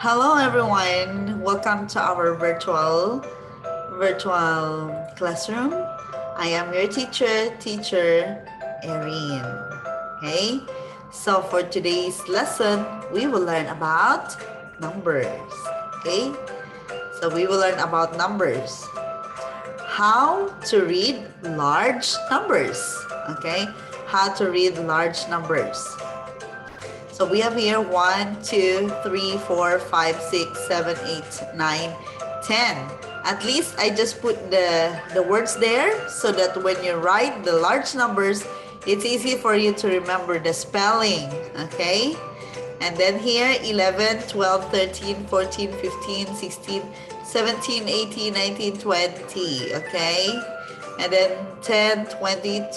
Hello everyone, welcome to our virtual classroom. I am your teacher Airene. Okay, so for today's lesson, we will learn about numbers. Okay, so we will learn about numbers. How to read large numbers. Okay, how to read large numbers. So we have here 1, 2, 3, 4, 5, 6, 7, 8, 9, 10. At least I just put the words there so that when you write the large numbers, it's easy for you to remember the spelling, okay? And then here 11, 12, 13, 14, 15, 16, 17, 18, 19, 20, okay? And then 10, 20,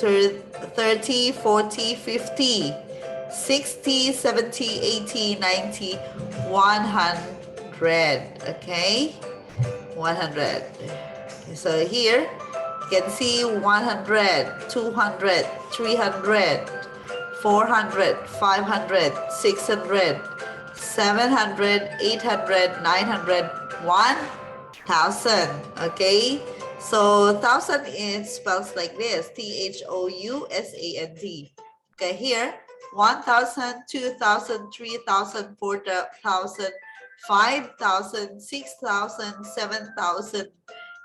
30, 40, 50. 60, 70, 80, 90, 100, okay? 100. So here, you can see 100, 200, 300, 400, 500, 600, 700, 800, 900, 1,000, okay? So 1,000 is spells like this, THOUSAND. Okay, here, 1,000, 2,000, 3,000, 4,000, 5,000, 6,000, 7,000,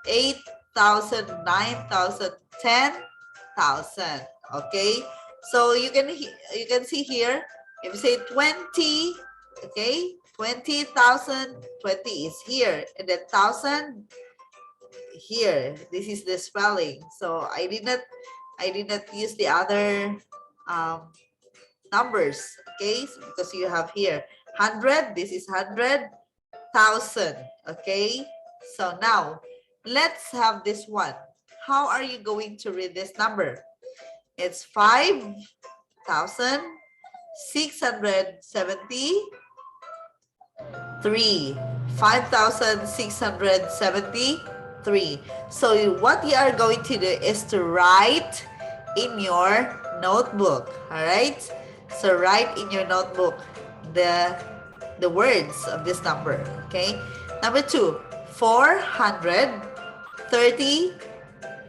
8,000, 9,000, 10,000. Okay, so you can see here, if you say 20, okay, 20,000, 20 is here, and then 1,000 here. This is the spelling. So I did not use the other numbers, okay? So because you have here 100, this is 100,000, okay? So now let's have this one. How are you going to read this number? It's 5,673. 5,673. So what you are going to do is to write in your notebook, all right? So write in your notebook the words of this number, okay? Number 2, 430,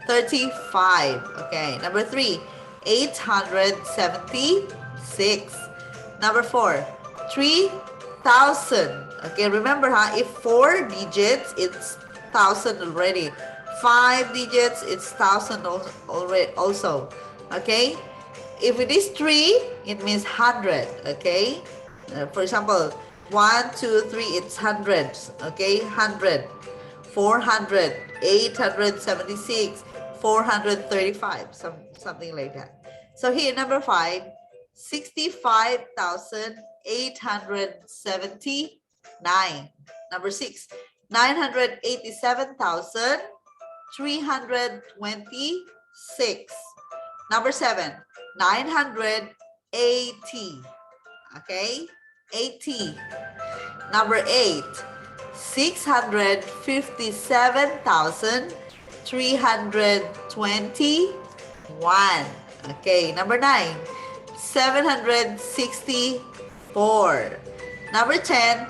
35, okay? Number 3, 876. Number 4, 3,000. Okay, remember, if 4 digits, it's 1,000 already. 5 digits, it's 1,000 already also. Okay, if it is 3, it means 100. Okay, for example, 1, 2, 3, it's hundreds. Okay, 100, 400, 876, 435, something like that. So here, number 5, 65,879. Number 6, 987,326. Number 7, 980. Okay, 80. Number 8, 657,321. Okay, number 9, 764. Number 10,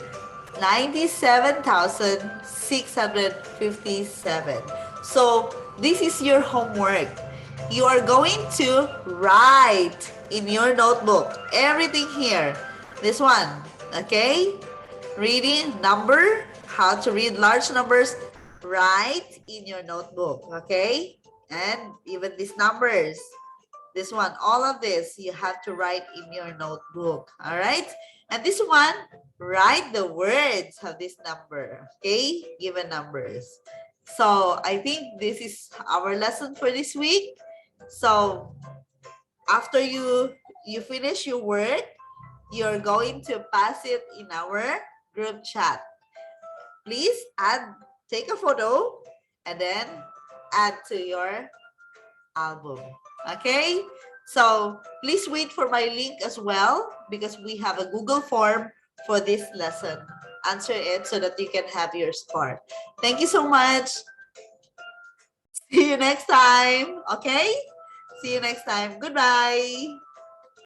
97,657. So this is your homework. You are going to write in your notebook everything here. This one, okay? Reading number, how to read large numbers, write in your notebook, okay? And even these numbers, this one, all of this, you have to write in your notebook, all right? And this one, write the words of this number, okay? Given numbers. So I think this is our lesson for this week. So after you finish your work, you're going to pass it in our group chat. Please take a photo and then add to your album. Okay, so please wait for my link as well, because we have a Google form for this lesson. Answer it so that you can have your score. Thank you so much. See you next time. Okay, see you next time. Goodbye.